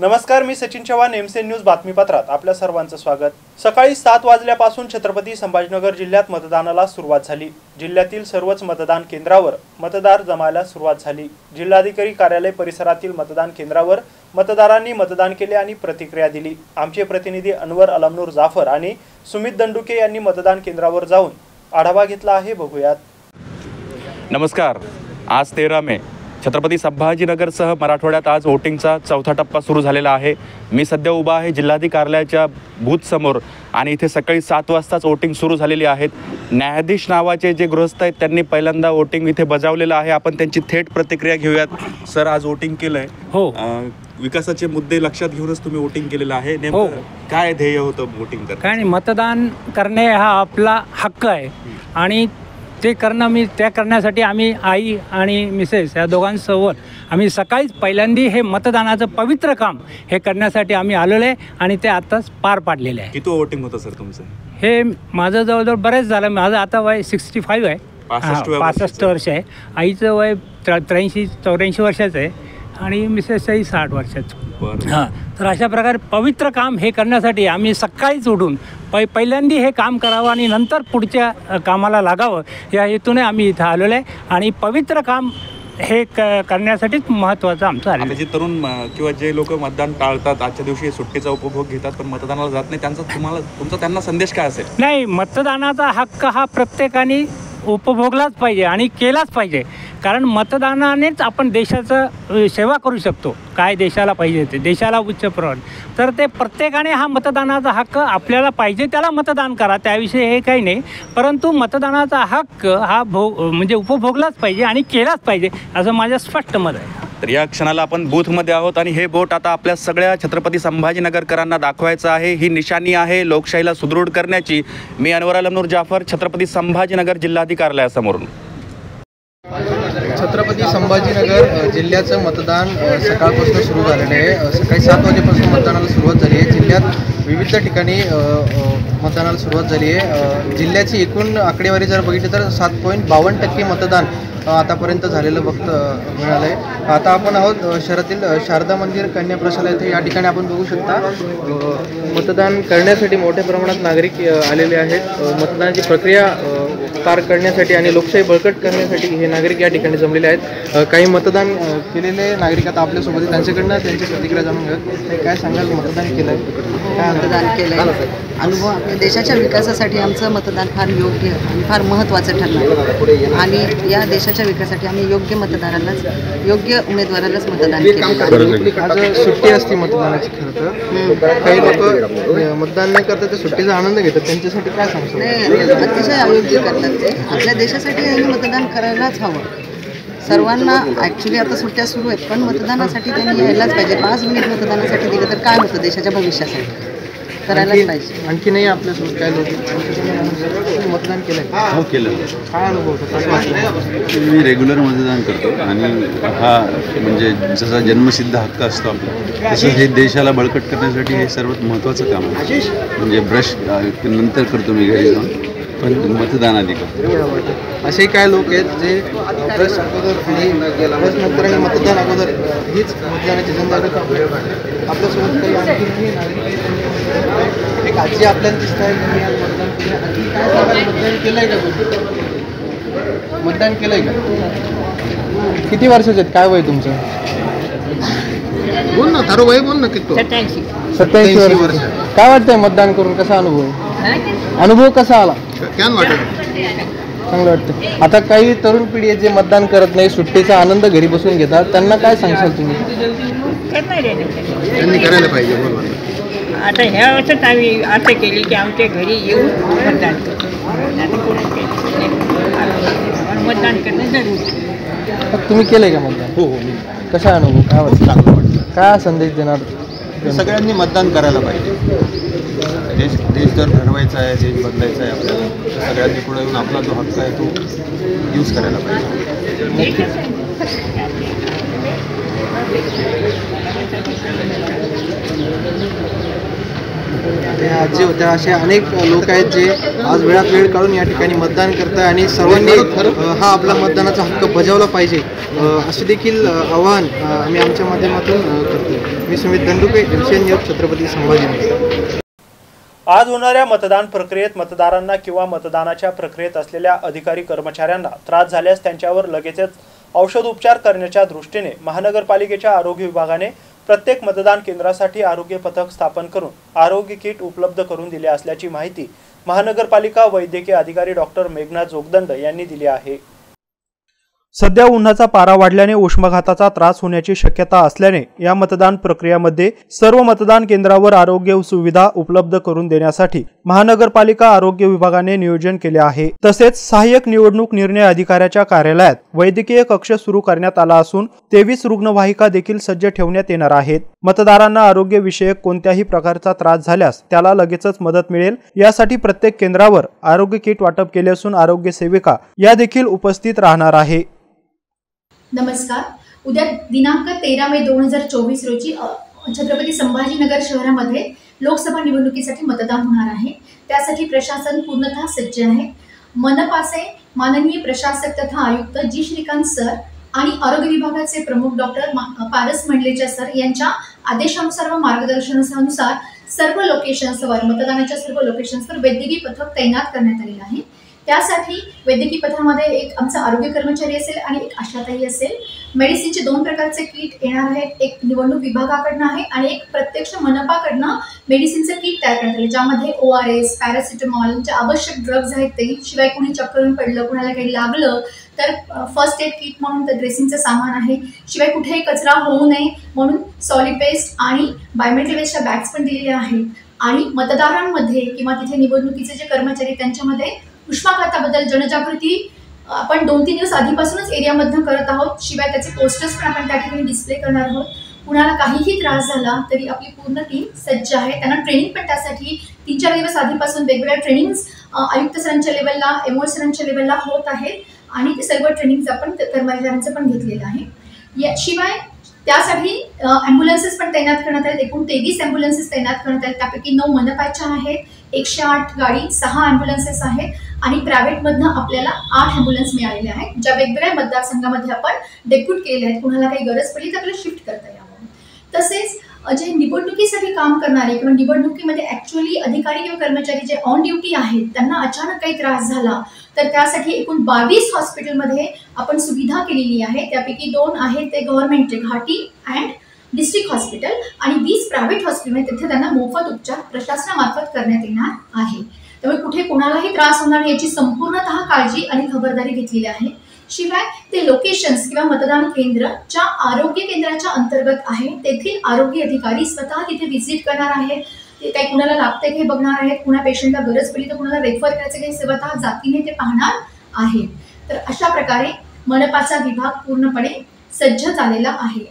नमस्कार, मी Sachin Chavan, MCN news बातमीपत्रात आपल्या सर्वांचं स्वागत। सकाळी 7 वाजल्यापासून छत्रपती संभाजीनगर जिल्ह्यात मतदानाला सुरुवात झाली। जिल्ह्यातील सर्वच मतदान केंद्रावर मतदार जमायला सुरुवात झाली। जिल्हाधिकारी कार्यालय परिसरातील मतदान केंद्रावर मतदारांनी मतदान केले आणि प्रतिक्रिया दिली। आमचे प्रतिनिधी अनवर अलमनूर जाफर आणि सुमित दंडुके यांनी मतदान केंद्रावर जाऊन आढावा घेतला आहे, बघूयात। नमस्कार, आज 13 मे छत्रपती संभाजीनगरसह मराठवाड्यात आज वोटिंगचा चौथा टप्पा सुरू झालेला आहे। मी सध्या उभा आहे जिल्हाधिकारी कार्यालयाच्या बूथ समोर आणि इथे सकाळी 7 वाजताच वोटिंग सुरू झालेली आहेत। न्यायाधीश नावाचे जे गृहस्थ आहेत त्यांनी पहिल्यांदा वोटिंग इथे बजावलेलं आहे। आपण त्यांची थेट प्रतिक्रिया घेऊयात। सर, आज वोटिंग केलंय? हो। विकासाचे मुद्दे लक्षात घेऊनच तुम्ही वोटिंग केलेलं आहे। नेमकं काय ध्येय होतं वोटिंग करण्याचं? काय नाही, मतदान करणे हा आपला हक्क आहे आणि ते करणं त्या करण्यासाठी आम्ही आई आणि मिसेस या दोघांसोबत आम्ही सकाळीच पहिल्यांदा हे मतदानाचं पवित्र काम हे करण्यासाठी आम्ही आलेलो आहे आणि ते आताच पार पाडलेले आहे। किती वोटिंग होतं सर तुमचं? हे माझं जवळजवळ बरेच झालं। माझं आता वय 65 आहे, 65 वर्ष आहे। आईचं वय 83-84 वर्षाचं आहे आणि मिसेसही 60 वर्षाचं। हां, तर अशा प्रकारे पवित्र काम हे करण्यासाठी आम्ही सकाळीच उठून पहिल्यांदा हे काम करावं आणि नंतर पुढच्या कामाला लागावं या हेतूने आम्ही इथं आलेलो आहे आणि पवित्र काम हे करण्यासाठीच महत्त्वाचं आमचं आहे। आता जे तरुण किंवा जे लोक मतदान टाळतात, आजच्या दिवशी सुट्टीचा उपभोग घेतात पण मतदानाला जात नाही, तुमचा त्यांना संदेश काय असेल? नाही, मतदानाचा हक्क हा प्रत्येकाने उपभोगलाच पाहिजे आणि केलाच पाहिजे, कारण मतदानानेच आपण देशाचं सेवा करू शकतो। काय देशाला पाहिजे ते देशाला उच्च प्रवाह, तर ते प्रत्येकाने हा मतदानाचा हक्क आपल्याला पाहिजे त्याला मतदान करा, त्याविषयी हे काही नाही। परंतु मतदानाचा हक्क हा म्हणजे उपभोगलाच पाहिजे आणि केलाच पाहिजे असं माझं स्पष्ट मत आहे। तर या क्षणाला आपण बूथमध्ये आहोत आणि हे बोट आता आपल्या सगळ्या छत्रपती संभाजीनगरकरांना दाखवायचं आहे। ही निशाणी आहे लोकशाहीला सुदृढ करण्याची। मी अनवर अलमनूर जाफर, छत्रपती संभाजीनगर जिल्हाधिकारी कार्यालयासमोरून। छत्रपती संभाजीनगर जिल्ह्याचं मतदान सकाळपासून सुरू झालेलं आहे। सकाळी 7 वाजेपासून मतदानाला सुरुवात झाली आहे। जिल्ह्यात विविध ठिकाणी मतदानाला सुरुवात झाली आहे। जिल्ह्याची एकूण आकडेवारी जर बघितली तर 7.52% मतदान आतापर्यंत झालेलं मिळालं आहे। आता आपण आहोत शहरातील शारदा मंदिर कन्या प्रशाला येथे। या ठिकाणी आपण बघू शकता मतदान करण्यासाठी मोठ्या प्रमाणात नागरिक आलेले आहेत। मतदानाची प्रक्रिया पार करण्यासाठी आणि लोकशाही बळकट करण्यासाठी हे नागरिक या ठिकाणी जमलेले आहेत। काही मतदान केलेले नागरिक आता आपल्यासोबत त्यांच्याकडनं त्यांची प्रतिक्रिया जाणून घेऊयात। काय सांगाल, मतदान केलं आहे? काय मतदान केलं आहे? अनुभव आपल्या देशाच्या विकासासाठी आमचं मतदान फार योग्य आणि फार महत्त्वाचं ठरलं आणि या देशाच्या विकासासाठी आम्ही योग्य मतदारालाच, योग्य उमेदवारालाच मतदान केलं। आज सुट्टी असते मतदानाची खरं तर, काही लोक मतदान नाही करतात, ते सुट्टीचा आनंद घेतात, त्यांच्यासाठी काय सांगतो? नाही, अतिशय अयोग्य करतात ते। आपल्या देशासाठी मतदान करायलाच हवं सर्वांना। ॲक्च्युली आता सुट्ट्या सुरू आहेत पण मतदानासाठी त्यांनी यायलाच पाहिजे। 5 मिनिट मतदानासाठी दिलं तर काय होतं, देशाच्या भविष्यासाठी करायलाच पाहिजे। आणखी नाही आपल्यासोबत काय लोक मतदान केलं? हो, केलं। काय अनुभव होता? मी रेग्युलर मतदान करतो आणि हा म्हणजे जसा जन्मसिद्ध हक्क असतो आपला, तसं हे देशाला बळकट करण्यासाठी हे सर्वात महत्त्वाचं काम आहे। म्हणजे ब्रश नंतर करतो मी घरी जाऊन, पण मतदान आधी करतो। असे काय लोक आहेत जे ब्रश अगोदर आणि ब्रश नंतर आणि मतदान अगोदर हीच मतदानाची जनजागृती आपल्यासोबत काही आणखी एक आजी आपल्याला दिसत आहे। मतदान केलंय का? मतदान केलंय का? किती वर्षाचे आहेत? काय वय तुमचं? बोल ना, थारो वय बोल ना. किती? 87 वर्ष। काय वाटतंय मतदान करून? कसा अनुभव कसा आला? काय वाटत? चांगलं वाटतं। आता काही तरुण पिढी आहे जे मतदान करत नाही, सुट्टीचा आनंद घरी बसून घेतात, त्यांना काय सांगशाल तुम्ही? त्यांनी करायला पाहिजे। आता ह्या वर्षात आम्ही असं केली की आमच्या घरी येऊन मतदान करतो। मतदान करणं जरूर। तुम्ही केलंय का मतदान? हो हो, मी। कसा अनुभव? काय वाटतं? चांगलं वाटतं। काय संदेश देणार? सगळ्यांनी मतदान करायला पाहिजे। देश जर ठरवायचा आहे, देश बदलायचा आहे आपल्याला, तर सगळ्यांनी पुढे येऊन आपला जो हक्क आहे तो यूज करायला पाहिजे। त्या आजी होत्या, असे अनेक लोक आहेत जे आज वेळात वेळ काढून या ठिकाणी मतदान करतात आणि सर्वांनी हा आपला मतदानाचा हक्क बजावला पाहिजे असे देखील आवाहन आम्ही आमच्या माध्यमातून करतो. मी सुमित दंडुके, MCN न्यूज, छत्रपती संभाजीनगर. आज होणाऱ्या मतदान प्रक्रियेत मतदारांना किंवा मतदानाच्या प्रक्रियेत असलेल्या अधिकारी कर्मचाऱ्यांना त्रास झाल्यास त्यांच्यावर लगेचच औषध उपचार करण्याच्या दृष्टीने महानगरपालिकेच्या आरोग्य विभागाने प्रत्येक मतदान केंद्रासाठी आरोग्य पथक स्थापन करून आरोग्य किट उपलब्ध करून दिले असल्याची माहिती महानगरपालिका वैद्यकीय अधिकारी डॉक्टर मेघना जोगदंड यांनी दिली आहे. सध्या उन्हाचा पारा वाढल्याने उष्माघाताचा त्रास होण्याची शक्यता असल्याने या मतदान प्रक्रियेमध्ये सर्व मतदान केंद्रावर आरोग्य सुविधा उपलब्ध करून देण्यासाठी महानगरपालिका आरोग्य विभागाने नियोजन केले आहे. तसेच सहाय्यक निवडणूक निर्णय अधिकाऱ्याच्या कार्यालयात वैद्यकीय कक्ष सुरू करण्यात आला असून 23 रुग्णवाहिका देखील सज्ज ठेवण्यात येणार आहेत. मतदारांना आरोग्य विषयक कोणत्याही प्रकारचा त्रास झाल्यास त्याला लगेचच मदत मिळेल यासाठी प्रत्येक केंद्रावर आरोग्य किट वाटप केले असून आरोग्य सेविका या देखील उपस्थित राहणार आहे. नमस्कार. उद्या दिनांक 13 मे 2024 रोजी छत्रपती संभाजीनगर शहरामध्ये लोकसभा निवडणुकीसाठी मतदान होणार आहे. त्यासाठी प्रशासन पूर्णतः सज्ज आहे. मनपाचे माननीय प्रशासक तथा आयुक्त जी श्रीकांत सर आणि आरोग्य विभागाचे प्रमुख डॉक्टर पारस मंडलेचा सर यांच्या आदेशानुसार व मार्गदर्शनानुसार सर्व लोकेशन्सवर मतदानाच्या सर्व लोकेशन्सवर वैद्यकीय पथक तैनात करण्यात आलेलं आहे. त्यासाठी वैद्यकीय पथकामध्ये एक आमचा आरोग्य कर्मचारी असेल आणि एक आशाताई असेल. मेडिसिनचे 2 प्रकारचे किट येणार आहेत. एक निवडणूक विभागाकडनं आहे आणि एक प्रत्यक्ष मनपाकडनं मेडिसिनचं किट तयार करण्यात आले, ज्यामध्ये ORS, पॅरासिटामॉल जे आवश्यक ड्रग्ज आहेत ते, शिवाय कुणी चक्करून पडलं, कुणाला काही लागलं तर फर्स्ट एड किट म्हणून तर ड्रेसिंगचं सामान आहे. शिवाय कुठेही कचरा होऊ नये म्हणून सॉलिड वेस्ट आणि बायोमेट्रिक वेस्टच्या बॅग्स पण दिलेल्या आहेत. आणि मतदारांमध्ये किंवा तिथे निवडणुकीचे जे कर्मचारी त्यांच्यामध्ये उष्माघाताबद्दल जनजागृती आपण 2-3 दिवस आधीपासूनच एरियामधनं करत आहोत. शिवाय त्याचे पोस्टर्स पण आपण त्या ठिकाणी डिस्प्ले करणार आहोत. कुणाला काहीही त्रास झाला तरी आपली पूर्ण टीम सज्ज आहे. त्यांना ट्रेनिंग पण त्यासाठी 3-4 दिवस आधीपासून वेगवेगळ्या ट्रेनिंग्स आयुक्त सरांच्या लेवलला, MO सरांच्या लेवलला होत आहेत आणि ते सर्व ट्रेनिंग्स आपण कर्मचाऱ्यांचं पण घेतलेलं आहे. याशिवाय त्यासाठी ॲम्ब्युलन्सेस पण तैनात करण्यात आहेत. एकूण 23 ॲम्ब्युलन्सेस तैनात करण्यात आहेत. त्यापैकी 9 मनपाच्या आहेत, 108 गाडी, 6 ॲम्ब्युलन्सेस आहेत आणि प्रायव्हेटमधनं आपल्याला 8 ॲम्ब्युलन्स मिळालेले आहेत, ज्या वेगवेगळ्या मतदारसंघामध्ये आपण डेप्यूट केलेले आहेत. कुणाला काही गरज पडली तर आपल्याला शिफ्ट करता यावं. तसेच जे निवडणुकीसाठी काम करणारे किंवा निवडणुकीमध्ये ॲक्च्युअली अधिकारी किंवा कर्मचारी जे ऑन ड्युटी आहेत त्यांना अचानक काही त्रास झाला तर त्यासाठी एकूण 22 हॉस्पिटलमध्ये आपण सुविधा केलेली आहे. त्यापैकी 2 आहेत ते गव्हर्नमेंटचे, घाटी अँड डिस्ट्रिक्ट हॉस्पिटल, आणि 20 प्रायव्हेट हॉस्पिटल तिथे त्यांना मोफत उपचार प्रशासनामार्फत करण्यात येणार आहे. त्यामुळे कुठे कुणालाही त्रास होणार नाही याची संपूर्णतः काळजी आणि खबरदारी घेतलेली आहे. शिवाय ते लोकेशन्स किंवा मतदान केंद्र ज्या आरोग्य केंद्राच्या अंतर्गत आहे तेथील आरोग्य अधिकारी स्वतः तिथे व्हिजिट करणार आहेत. ते काही कुणाला लागते हे बघणार आहेत, कुणा पेशंटला गरज पडली तर कुणाला रेफर करायचं काही स्वतः जातीने ते पाहणार आहेत. तर अशा प्रकारे मनपाचा विभाग पूर्णपणे सज्ज झालेला आहे.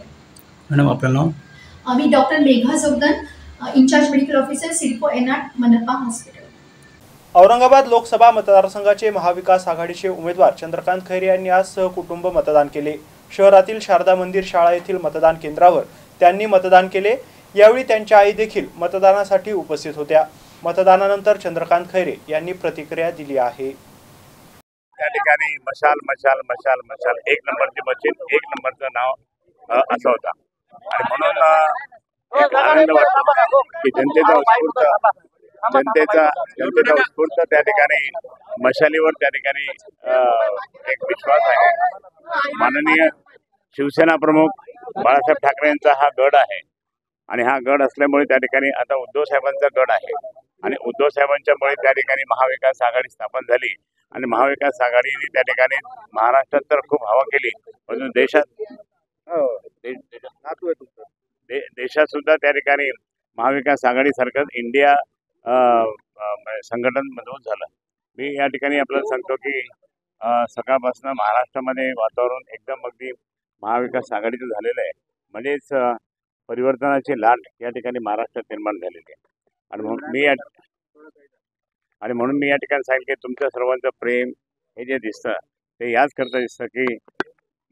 मॅडम आपलं नाव? मी doctor Megha Jogdan, in-charge medical officer, CIDCO N eight, मनपा हॉस्पिटल. औरंगाबाद लोकसभा मतदारसंघाचे महाविकास आघाडीचे उमेदवार चंद्रकांत खैरे यांनी आज सहकुटुंब मतदान केले. शहरातील शारदा मंदिर शाळा येथील मतदान केंद्रावर त्यांनी मतदान केले. यावेळी त्यांच्या आई देखील मतदानासाठी उपस्थित होत्या. मतदानानंतर चंद्रकांत खैरे यांनी प्रतिक्रिया दिली आहे. त्या ठिकाणी मशाल मशाल मशाल मशाल 1 नंबरची मशीन, 1 नंबरचं नाव असं होता आणि म्हणून एक आनंद वाटतो की जनतेचा उत्स्फूर्त त्या ठिकाणी मशालीवर त्या ठिकाणी एक विश्वास आहे. माननीय शिवसेना प्रमुख बाळासाहेब ठाकरे यांचा हा गड आहे आणि हा गड असल्यामुळे त्या ठिकाणी आता उद्धव साहेबांचा गड आहे आणि उद्धव साहेबांच्यामुळे त्या ठिकाणी महाविकास आघाडी स्थापन झाली आणि महाविकास आघाडीने त्या ठिकाणी महाराष्ट्रात तर खूप हवा केली, पण देशात सुद्धा त्या ठिकाणी महाविकास आघाडीसारखंच इंडिया संघटन मजबूत झालं. मी या ठिकाणी आपल्याला सांगतो की सकाळपासून महाराष्ट्रामध्ये वातावरण एकदम अगदी महाविकास आघाडीचं झालेलं आहे. म्हणजेच परिवर्तनाची लाट या ठिकाणी महाराष्ट्रात निर्माण झालेली आहे आणि म्हणून मी या ठिकाणी सांगितलं की तुमच्या सर्वांचं प्रेम हे जे दिसतं ते याच करता दिसतं की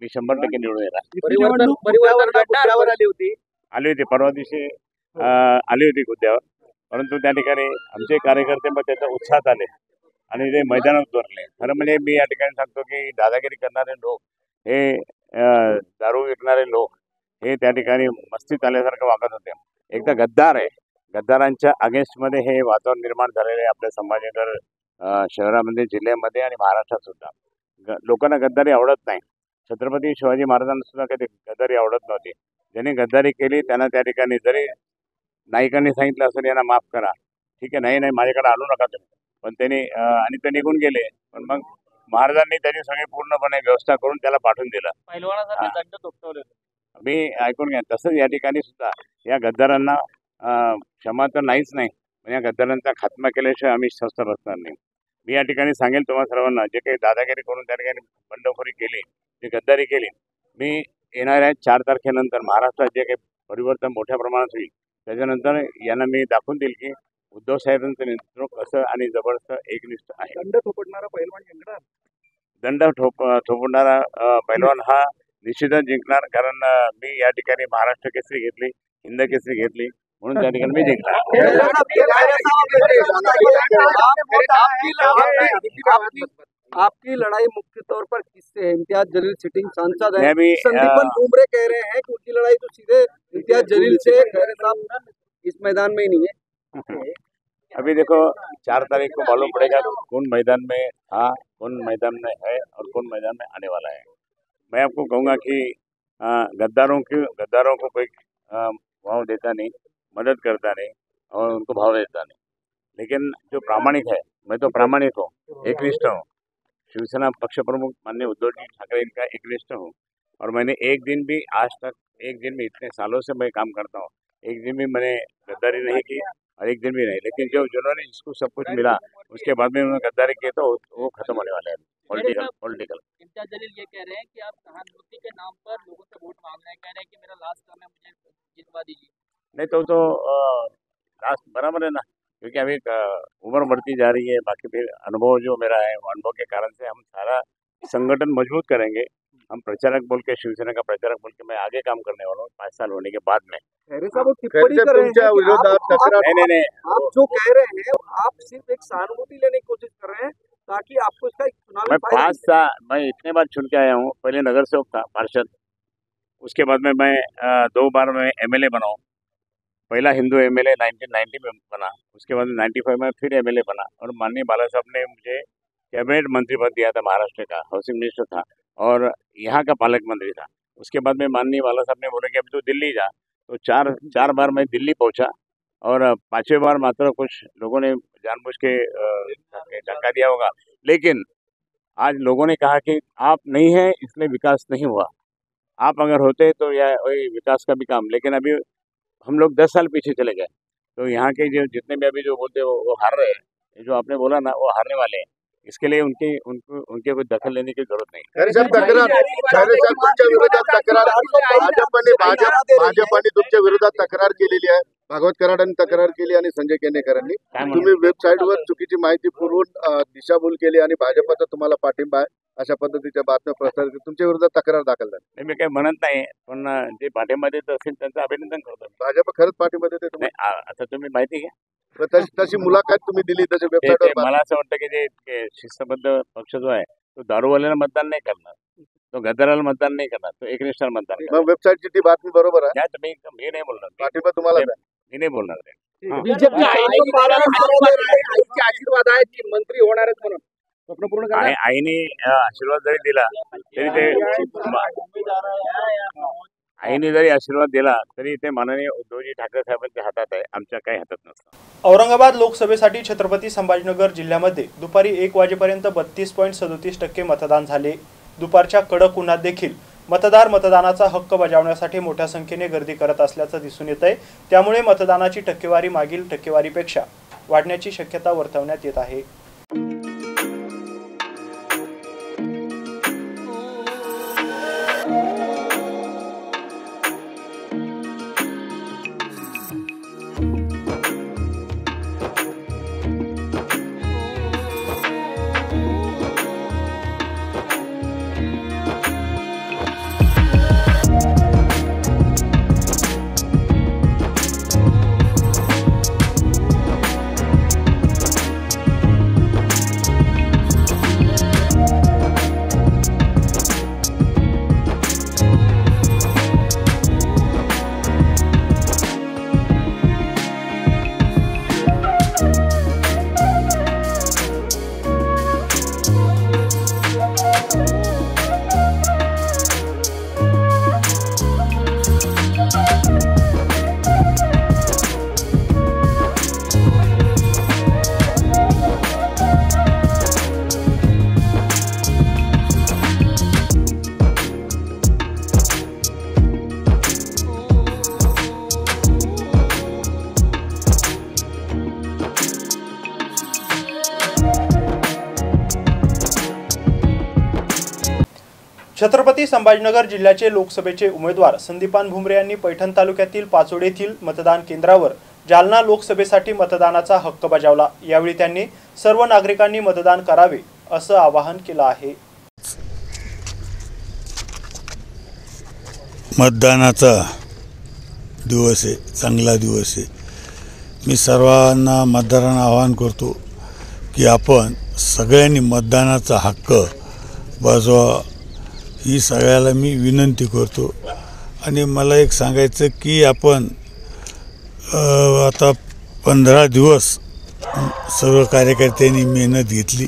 मी 100% निवडून येणार. आली होती परवा दिवशी आली होती गुद्द्यावर परंतु त्या ठिकाणी आमचे कार्यकर्ते मग त्याच्या उत्साहात आले आणि ते मैदानात उतरले. खरं म्हणजे मी या ठिकाणी सांगतो की दादागिरी करणारे लोक हे दारू विकणारे लोक हे त्या ठिकाणी मस्तीत आल्यासारखं वागत होते. एकदा गद्दार आहे, गद्दारांच्या अगेन्स्टमध्ये हे वातावरण निर्माण झालेलं आहे आपल्या संभाजीनगर शहरामध्ये, जिल्ह्यामध्ये आणि महाराष्ट्रात सुद्धा. लोकांना गद्दारी आवडत नाही. छत्रपती शिवाजी महाराजांना सुद्धा कधी गद्दारी आवडत नव्हती. ज्यांनी गद्दारी केली त्यांना त्या ठिकाणी जरी नायकांनी सांगितलं असेल यांना माफ करा, ठीक आहे, नाही माझ्याकडे आणू नका तुम्ही, पण त्यांनी आणि ते निघून गेले. पण मग महाराजांनी त्याची सगळी पूर्णपणे व्यवस्था करून त्याला पाठवून दिलं. मी ऐकून घ्या. तसंच या ठिकाणी सुद्धा या गद्दारांना क्षमा तर नाहीच नाही, पण या गद्दारांचा खात्मा केल्याशिवाय आम्ही स्वस्थ बसणार नाही. मी या ठिकाणी सांगेल तुम्हाला सर्वांना, जे काही दादागिरी करून त्या ठिकाणी बंडखोरी केली, जी गद्दारी केली, मी येणाऱ्या 4 तारखेनंतर महाराष्ट्रात जे काही परिवर्तन मोठ्या प्रमाणात होईल त्याच्यानंतर यांना मी दाखवून देईल की उद्धव साहेबांचं नेतृत्व कसं आणि जबरदस्त एकनिष्ठ आहे. दंड थोपटणारा पैलवान जिंकणार. दंड थोपणारा पैलवान हा निश्चितच जिंकणार. कारण मी या ठिकाणी महाराष्ट्र केसरी घेतली, हिंद केसरी घेतली, म्हणून त्या ठिकाणी मी जिंकणार. आपकी लड़ाई मुख्य तौर पर किससे है? इम्तियाज जलील सिटिंग सांसद है, संदीपन बुमरे कह रहे हैं कि उनकी लड़ाई तो सीधे इम्तियाज जलील से, खैरे साहब इस मैदान में ही नहीं है. अभी देखो 4 तारीख को मालूम पड़ेगा कौन मैदान में था, कौन मैदान में है और कौन मैदान में आने वाला है. मैं आपको कहूँगा कि गद्दारों को कोई भाव देता नहीं, मदद करता नहीं और उनको भाव देता नहीं. लेकिन जो प्रामाणिक है, मैं तो प्रामाणिक हूँ, एकनिष्ठ हूँ, शिवसेना पक्ष प्रमुख माननीय उद्धव जी ठाकरे इनका एकनिष्ठ हूँ. और मैंने एक दिन भी आज तक, एक दिन में इतने सालों से मैं काम करता हूँ, एक दिन भी मैंने गद्दारी नहीं की और एक दिन भी नहीं. लेकिन जिन्होंने जिसको सब कुछ मिला उसके बाद में उन्होंने गद्दारी की तो वो खत्म होने वाले हैं. पॉलिटिकल इम्तियाज जलील ये कह रहे हैं कि आप सहानुभूति के नाम पर लोगों से वोट मांग रहे हैं, कह रहे हैं कि मेरा लास्ट काम है, मुझे जितवा दीजिए. नहीं तो लास्ट बराबर है ना, क्योंकि अभी उम्र बढ़ती जा रही है. बाकी फिर अनुभव जो मेरा है, अनुभव के कारण से हम सारा संगठन मजबूत करेंगे. हम प्रचारक बोल के, शिवसेना का प्रचारक बोल के मैं आगे काम करने वाला हूँ 5 साल होने के बाद में. टिप्पणी कर रहे हैं कि नहीं, आप जो कह रहे हैं आप सिर्फ एक सहानुभूति लेने की कोशिश कर रहे हैं ताकि आपको इसका चुनाव. मैं 5 साल, मैं इतने बार चुन के आया हूँ. पहले नगर सेवक था, पार्षद, उसके बाद में मैं 2 बार में MLA बना हूँ. पहला हिंदू MLA 1990 में बना, उसके बाद 95 में फिर MLA बना. और माननीय बाला साहब ने मुझे कैबिनेट मंत्री पद दिया था, महाराष्ट्र का हाउसिंग मिनिस्टर था और यहाँ का पालक मंत्री था. उसके बाद में माननीय बाला साहब ने बोला कि अभी तो दिल्ली जा, तो 4 बार मैं दिल्ली पहुँचा और 5वें बार मात्र कुछ लोगों ने जानबूझ के धक्का दिया होगा. लेकिन आज लोगों ने कहा कि आप नहीं हैं इसलिए विकास नहीं हुआ, आप अगर होते तो यह विकास का भी काम. लेकिन अभी हम लोग 10 साल पीछे चले गए. तो यहाँ के जो जितने भी अभी जो बोलते हैं वो हार रहे हैं. जो आपने बोला ना, वो हारने वाले हैं. इसके लिए उनके कोई दखल लेने की जरूरत नहीं. भाजपने तुमच्या विरोधात तक्रार केलेली आहे. भागवत कराडांनी तक्रार केली आणि संजय केनेकरांनी. तुम्ही वेबसाईटवर चुकीची माहिती पुरवून दिशाभूल केली आणि भाजपचा तुम्हाला पाठिंबा आहे अशा पद्धतीच्या बातम्या प्रसारित, तुमच्या विरोधात तक्रार दाखल झाली. मी काही म्हणत नाही, पण जे पाठिंबा देत असतील त्यांचं अभिनंदन करतो. भाजप खरंच पाठिंबा देते तुम्हाला? आता तुम्ही माहिती घ्या. तशी मुलाखत तुम्ही दिली त्याच्या वेबसाईटवर. मला असं वाटतं की जे शिस्तबद्ध पक्ष जो आहे तो दारूवाल्याला मतदान नाही करणार, तो गद्दाराला मतदान नाही करणार, तो एकनिष्ठाला मतदान करणार. वेबसाईटची ती बातमी बरोबर आहे. मी नाही बोलणार, पाठिंबा तुम्हाला मी नाही बोलणार. बीजेपी आशीर्वाद आहेत की मंत्री होणार आहेत म्हणून स्वप्न पूर्ण करणार. आईने आशीर्वाद जरी दिला तरी आईने जरी आशीर्वाद दिला तरी ते माननीय उद्धवजी ठाकरे साहेबांच्या हातात आहे, आमच्या काही हातात नसतं. औरंगाबाद लोकसभेसाठी छत्रपती संभाजीनगर जिल्ह्यामध्ये दुपारी 1 वाजेपर्यंत 32.37% मतदान झाले. दुपारच्या कडक उन्हात देखील मतदार मतदानाचा हक्क बजावण्यासाठी मोठ्या संख्येने गर्दी करत असल्याचं दिसून येतंय. त्यामुळे मतदानाची टक्केवारी मागील टक्केवारीपेक्षा वाढण्याची शक्यता वर्तवण्यात येत आहे. छत्रपती संभाजीनगर जिल्ह्याचे लोकसभेचे उमेदवार संदीपान भुमरे यांनी पैठण तालुक्यातील पाचोड येथील मतदान केंद्रावर जालना लोकसभेसाठी मतदानाचा हक्क बजावला। यावेळी त्यांनी सर्व नागरिकांनी मतदान करावे असं आवाहन केलं आहे। मतदानाचा दिवस आहे, चांगला दिवस आहे। मी सर्वांना मतदारांना आवाहन करतो की आपण सगळ्यांनी मतदानाचा हक्क बजावा, ही सगळ्याला मी विनंती करतो। आणि मला एक सांगायचं की आपण आता 15 दिवस सर्व कार्यकर्त्यांनी मेहनत घेतली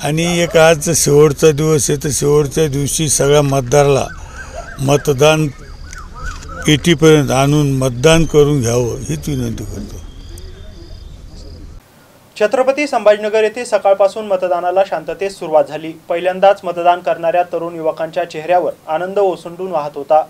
आणि एक आज शेवटचा दिवस आहे, तर शेवटच्या दिवशी सगळ्या मतदाराला मतदान पेटीपर्यंत आणून मतदान करून घ्यावं हीच विनंती करतो। छत्रपती संभाजीनगर येथे सकाळपासून मतदानाला शांततेत सुरुवात झाली। पहिल्यांदाच मतदान करणाऱ्या तरुण युवकांच्या चेहऱ्यावर आनंद ओसंडून वाहत होता।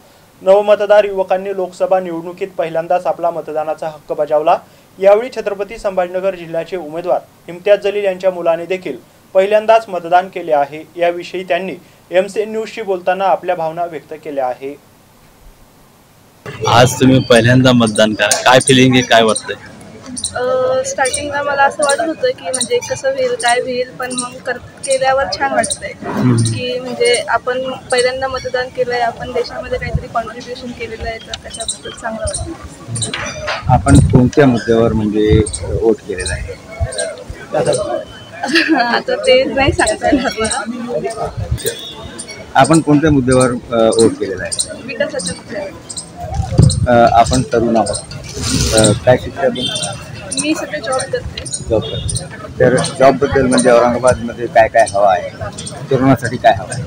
नवमतदार युवकांनी लोकसभा निवडणुकीत पहिल्यांदाच आपला मतदानाचा हक्क बजावला। यावेळी छत्रपती संभाजीनगर जिल्ह्याचे उमेदवार इम्तियाज जलील यांच्या मुलाने देखील पहिल्यांदाच मतदान केले आहे। याविषयी त्यांनी एमसीएन न्यूजशी बोलताना आपल्या भावना व्यक्त केल्या आहे। आज तुम्ही पहिल्यांदा मतदान करा, काय फिलिंग आहे, काय वाटतंय? स्टार्टिंगला मला असं वाटत होतं की म्हणजे कसं होईल काय होईल, पण मग केल्यावर छान वाटतंय की म्हणजे आपण पहिल्यांदा मतदान केलंय, आपण देशामध्ये काहीतरी कॉन्ट्रीब्युशन केलेलं आहे, तर त्याच्याबद्दल चांगलं वाटतं। आपण कोणत्या मुद्द्यावर म्हणजे वोट केलेला आहे? आता ते नाही सांगता येणार मला। आपण कोणत्या मुद्द्यावर वोट केलेला आहे? विकासाच्या मुद्द्यावर। आपण तरुण आहोत, काय शिक्षण? मी सध्या जॉब करते। तर जॉबबद्दल म्हणजे औरंगाबादमध्ये काय काय हवं आहे, तरुणासाठी काय हवं आहे?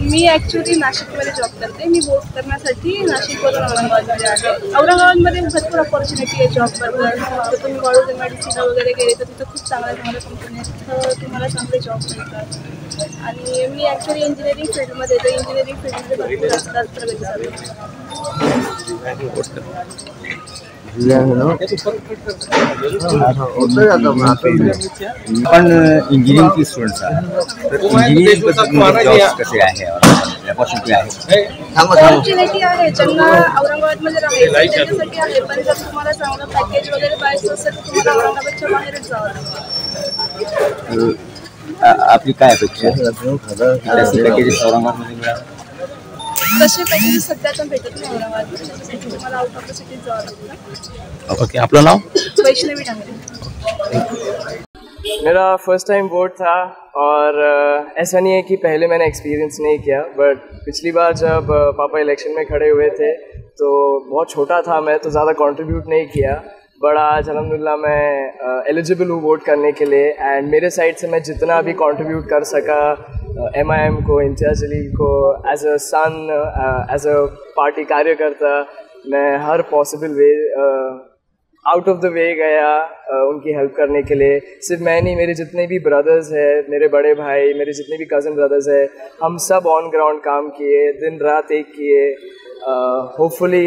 मी ॲक्च्युली नाशिकमध्ये जॉब करते। मी वोट करण्यासाठी नाशिकवरून औरंगाबादमध्ये आले। औरंगाबादमध्ये भरपूर अपॉर्च्युनिटी आहे जॉबबद्दल। तर तुम्ही वाळूज MIDCला वगैरे गेले तर तिथं खूप चांगल्या कंपनी आहेत, तिथं तुम्हाला चांगले जॉब मिळतात। आणि मी ॲक्च्युली इंजिनिअरिंग फील्डमध्ये, तर इंजिनिअरिंग फील्डमध्ये भरपूर असतात प्रगती चालू पण इंजिनिअरिंग की स्टुडंट्स आहे, तर इंजिनिअरिंग जॉब्स कसे आहे, अपॉर्च्युनिटी आहे? अपॉर्च्युनिटी आहे ज्यांना औरंगाबादमध्ये राहायचं त्याच्यासाठी आहे, पण जर तुम्हाला चांगलं पॅकेज वगैरे पाहिजे असेल तर तुम्हाला औरंगाबादच्या बाहेरच जावं लागतं। आपली काय अपेक्षा आहे पॅकेजेस औरंगाबादमध्ये मिळावं? तसे पॅकेजेस सध्या तर भेटत नाही औरंगाबादमध्ये, त्याच्यासाठी तुम्हाला आउट ऑफ द सिटीज जावं लागतं। ओके, आपलं नाव? वैष्णवी डांगरे। मेरा फर्स्ट टाइम वोट था और ऐसा नहीं है कि पहले मैंने एक्सपीरियंस नहीं किया, बट पिछली बार जब पापा इलेक्शन में खड़े हुए थे तो बहुत छोटा था मैं, तो ज़्यादा कंट्रीब्यूट नहीं किया। बट आज अलहमदिल्ला मैं एलिजिबल हूँ वोट करने के लिए, एंड मेरे साइड से मैं जितना भी कंट्रीब्यूट कर सका MIM को, इम्तियाज जलील को, as a son, as a party कार्यकर्ता, मैं हर possible way out of the way गया उनकी हेल्प करने के लिए। सिर्फ मैं नहीं, मेरे जितने भी ब्रदर्स हैं, मेरे बड़े भाई, मेरे जितने भी कज़न ब्रदर्स हैं, हम सब ऑन ग्राउंड काम किए, दिन रात एक किए। होपफुली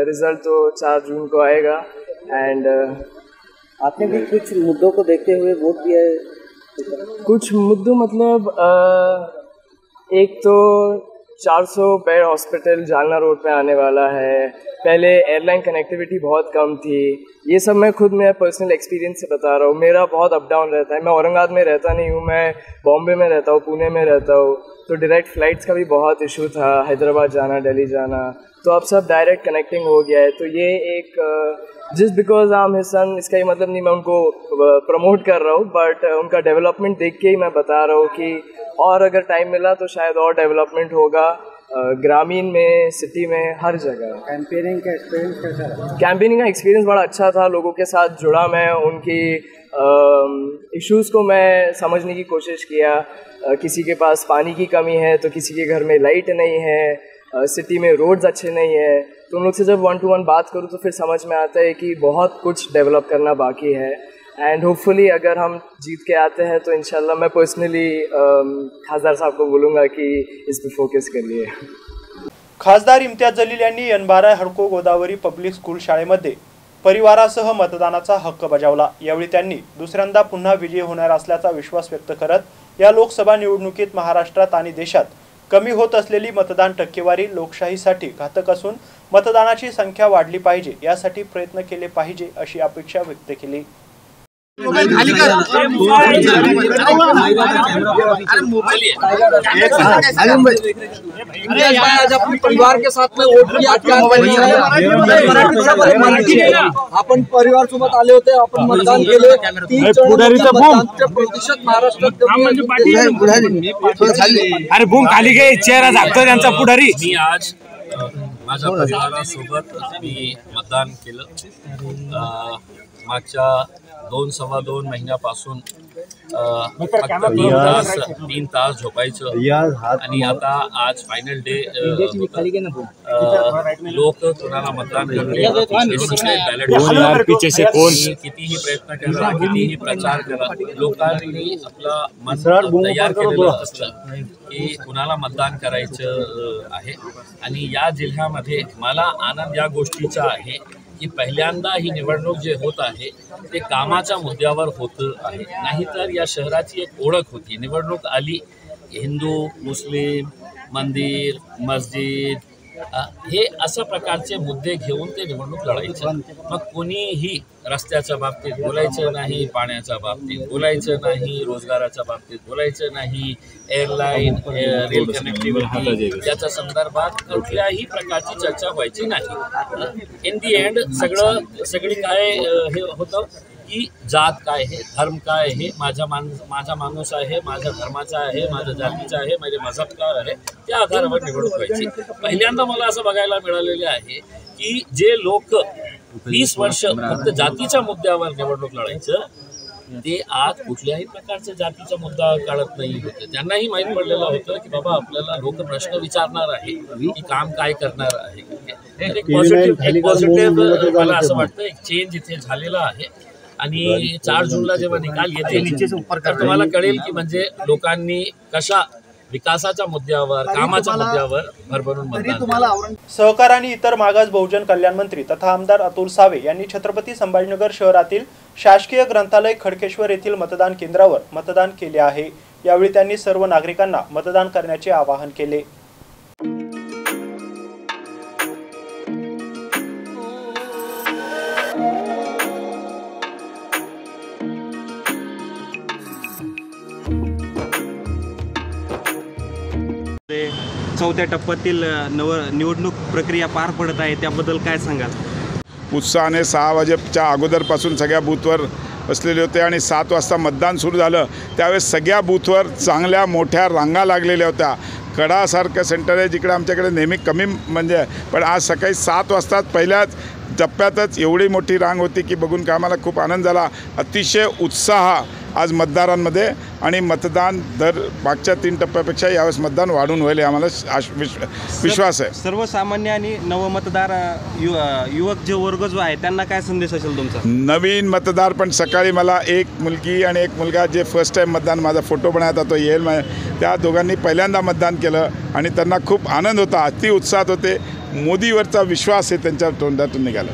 रिज़ल्ट तो 4 जून को आएगा। एंड आपने भी कुछ मुद्दों को देखते हुए वोट दिया है? कुछ मुद्दों मतलब एक तो 400 बेड हॉस्पिटल जालना रोड पे आने वाला है, पहले एयरलाइन कनेक्टिविटी बहुत कम थी। ये सब मैं खुद मेरा पर्सनल एक्सपीरियंस से बता रहा हूँ। मेरा बहुत अप डाउन रहता है, मैं औरंगाबाद में रहता नहीं हूँ, मैं बॉम्बे में रहता हूँ, पुणे में रहता हूँ, तो डायरेक्ट फ़्लाइट्स का भी बहुत इशू था, हैदराबाद जाना, दिल्ली जाना, तो अब सब डायरेक्ट कनेक्टिंग हो गया है। तो ये एक just because I am his son, इसका ये मतलब नहीं मैं उनको प्रमोट कर रहा हूँ, बट उनका डेवलपमेंट देख के ही मैं बता रहा हूँ कि और अगर टाइम मिला तो शायद और डेवलपमेंट होगा ग्रामीण में, सिटी में, हर जगह। कैंपेनिंग का एक्सपीरियंस कैसा रहा? कैंपेनिंग का एक्सपीरियंस बड़ा अच्छा था, लोगों के साथ जुड़ा मैं, उनकी इश्यूज़ को मैं समझने की कोशिश किया। किसी के पास पानी की कमी है तो किसी के घर में लाइट नहीं है, सिटी में रोड्स अच्छे नहीं है, तो उन लोग से जब 1 to 1 बात करूँ तो फिर समझ में आता है कि बहुत कुछ डेवलप करना बाकी है। एंड होपफुली अगर हम जीत के आते हैं तो इंशाल्लाह मैं पर्सनली खासदार साहब को बोलूँगा कि इस पर फोकस करिए। खासदार इम्तियाज जलील यांनी N12 हडको गोदावरी पब्लिक स्कूल शाळेमध्ये परिवारासह मतदानाचा हक्क बजावला। यावेळी त्यांनी दुसऱ्यांदा पुन्हा विजयी होणार असल्याचा विश्वास व्यक्त करत या लोकसभा निवडणुकीत महाराष्ट्रात आणि देशात कमी होत असलेली मतदान टक्केवारी लोकशाहीसाठी घातक असून मतदानाची संख्या वाढली पाहिजे, यासाठी प्रयत्न केले पाहिजे अशी अपेक्षा व्यक्त केली। परिवार के साथ में वोट किया, आपण परिवार सोबत आले होते, आपण मतदान केले। 3% महाराष्ट्रात। अरे बूम खाली घे, चेहरा झाकतो त्यांचा पुढारी। मी आज माझ्या परिवारासोबत मी मतदान केलं। मागच्या 2-2.25 महिन्यापासून फक्त 3 तास झोपायचं आणि आता आज फायनल डे लोक कोणाला मतदान कितीही प्रयत्न करा, कितीही प्रचार करा, लोकांनी आपला मन तयार केलेलं असतं की कुणाला मतदान करायचं आहे। आणि या जिल्ह्यामध्ये मला आनंद या गोष्टीचा आहे की पहिल्यांदा ही निवडणूक जे होत आहे ते कामाच्या मुद्द्यावर होत आहे, नाहीतर या शहराची एक ओळख होती। निवडणूक आली, हिंदू मुस्लिम मंदिर मस्जिद हे अशा प्रकारचे मुद्दे घेऊन ते निवडणूक लढायचं। मग कोणीही रस्त्याच्या बाबतीत बोलायचं नाही, पाण्याच्या बाबतीत बोलायचं नाही, रोजगाराच्या बाबतीत बोलायचं नाही, एअरलाईन रेल कनेक्टिव्हिटी याच्या संदर्भात कुठल्याही प्रकारची चर्चा व्हायची नाही। इन दी एंड सगळी काय हे होतं की जात काय आहे, धर्म काय आहे, माझा माणूस आहे, माझ्या धर्माचा आहे, माझ्या जातीचा आहे, माझे मजहब काय आहे, त्या आधारावर निवडणूक व्हायची। पहिल्यांदा मला असं बघायला मिळालेले आहे की जे लोक 20 वर्ष फक्त जातीच्या मुद्द्यावर निवडणूक लढायचं ते आज कुठल्याही प्रकारचा जातीचा मुद्दा काढत नाही होते। त्यांनाही माहीत पडलेलं होतं की बाबा आपल्याला लोक प्रश्न विचारणार आहे की काम काय करणार आहे। एक पॉझिटिव्ह मला असं वाटतं एक चेंज इथे झालेला आहे। आणि 4 जूनला जेव्हा निकाल येते तर तुम्हाला कळेल की म्हणजे लोकांनी कशा विकासाच्या मुद्द्यावर कामाच्या मुद्द्यावर भरभरून मतदान। सहकार आणि इतर मागास बहुजन कल्याण मंत्री तथा आमदार अतुल सावे यांनी छत्रपती संभाजीनगर शहरातील शासकीय ग्रंथालय खडकेश्वर येथील मतदान केंद्रावर मतदान केले आहे। यावेळी त्यांनी सर्व नागरिकांना मतदान करण्याचे आवाहन केले। चौथ्या टप्प्यातील निवडणूक प्रक्रिया पार पडत आहे, त्याबद्दल काय सांगाल? उत्साहाने 6 वाजेच्या अगोदरपासून सगळ्या बूथवर बसलेले होते आणि 7 वाजता मतदान सुरू झालं त्यावेळेस सगळ्या बूथवर चांगल्या मोठ्या रांगा लागलेल्या होत्या। कडासारखं सेंटर आहे जिकडे आमच्याकडे नेहमी कमी म्हणजे, पण आज सकाळी 7 वाजता पहिल्याच टप्प्यातच एवढी मोठी रांग होती की बघून का आम्हाला खूप आनंद झाला। अतिशय उत्साह आज मतदारांमध्ये आणि मतदान दर मागच्या 3 टप्प्यापेक्षा यावेळेस मतदान वाढून होईल आम्हाला विश्वास आहे। सर्वसामान्य आणि नवमतदार युवक जे वर्ग जो आहे त्यांना काय संदेश असेल तुमचा? नवीन मतदार पण सकाळी मला एक मुलगी आणि एक मुलगा जे फर्स्ट टाईम मतदान माझा फोटो बनवता तो येईल, त्या दोघांनी पहिल्यांदा मतदान केलं आणि त्यांना खूप आनंद होता, अति उत्साहात होते। मोदीवरचा विश्वास हे त्यांच्या तोंडातून निघाला।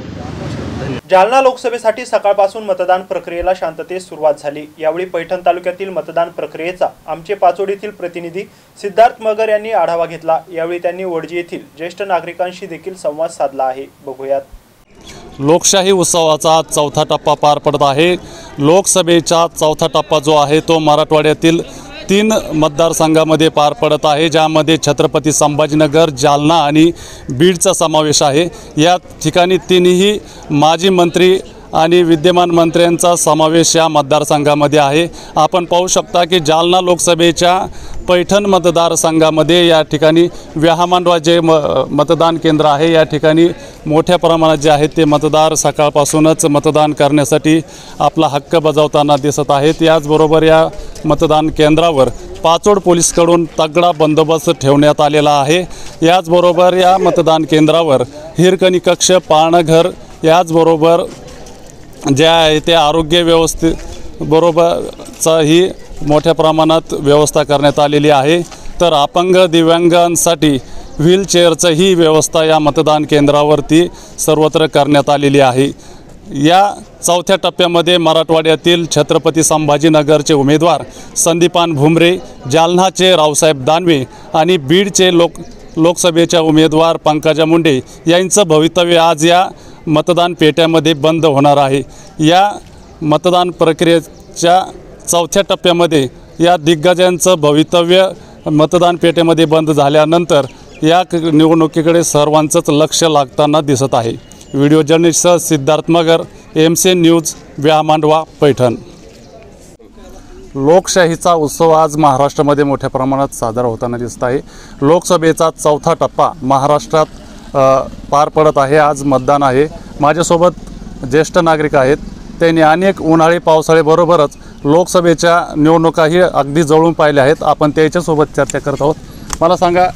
जालना लोकसभेसाठी सकाळपासून मतदान प्रक्रियेला शांततेत सुरुवात झाली। यावेळी पैठण तालुक्यातील मतदान प्रक्रियेचा आमचे पाचोड येथील प्रतिनिधी सिद्धार्थ मगर यांनी आढावा घेतला। यावेळी त्यांनी वडजी येथील ज्येष्ठ नागरिकांशी देखील संवाद साधला आहे, बघूयात। लोकशाही उत्सवाचा 4था टप्पा पार पडत आहे। लोकसभेचा 4था टप्पा जो आहे तो मराठवाड्यातील 3 मतदारसंघामध्ये पार पडत आहे, ज्यामध्ये छत्रपती संभाजीनगर, जालना आणि बीडचा समावेश आहे। या ठिकाणी 3ही माजी मंत्री आणि विद्यमान मंत्र्यांचा समावेश या मतदारसंघामध्ये आहे। आपण पाहू शकता की जालना लोकसभेच्या पैठण मतदारसंघामध्ये या ठिकाणी व्याहमानराव जे मतदान केंद्र आहे या ठिकाणी मोठ्या प्रमाणात जे आहेत ते मतदार सकाळपासूनच मतदान करण्यासाठी आपला हक्क बजावताना दिसत आहेत। याचबरोबर या मतदान केंद्रावर पाचोड पोलीसकडून तगडा बंदोबस्त ठेवण्यात आलेला आहे। याचबरोबर या मतदान केंद्रावर हिरकणी कक्ष, पाळणघर, याचबरोबर जे आहे ते आरोग्य व्यवस्थेबरोबरचाही मोठ्या प्रमाणात व्यवस्था करण्यात आलेली आहे। तर अपंग दिव्यांगांसाठी व्हीलचेअरचंही व्यवस्था या मतदान केंद्रावरती सर्वत्र करण्यात आलेली आहे। या चौथ्या टप्प्यामध्ये मराठवाड्यातील छत्रपती संभाजीनगरचे उमेदवार संदीपान भुमरे, जालन्याचे रावसाहेब दानवे आणि बीडचे लोकसभेच्या उमेदवार पंकजा मुंडे यांचं भवितव्य आज या मतदान पेट्यामध्ये बंद होणार आहे। या मतदान प्रक्रियेच्या चौथ्या टप्प्यामध्ये या दिग्गजांचं भवितव्य मतदान पेट्यामध्ये बंद झाल्यानंतर या निवडणुकीकडे सर्वांचंच लक्ष लागताना दिसत आहे। व्हिडिओ जर्नलिस्ट सिद्धार्थ मगर, MCN न्यूज, व्यामांडवा, पैठण। लोकशाहीचा उत्सव आज महाराष्ट्रामध्ये मोठ्या प्रमाणात साजरा होताना दिसत आहे। लोकसभेचा चौथा टप्पा महाराष्ट्रात पार पडत आहे। आज मतदान आहे। माझ्यासोबत ज्येष्ठ नागरिक आहेत, त्यांनी अनेक उन्हाळी पावसाळ्याबरोबरच लोकसभेच्या निवडणुकाही अगदी जवळून पाहिल्या आहेत। आपण त्याच्यासोबत चर्चा करत आहोत। मला सांगा,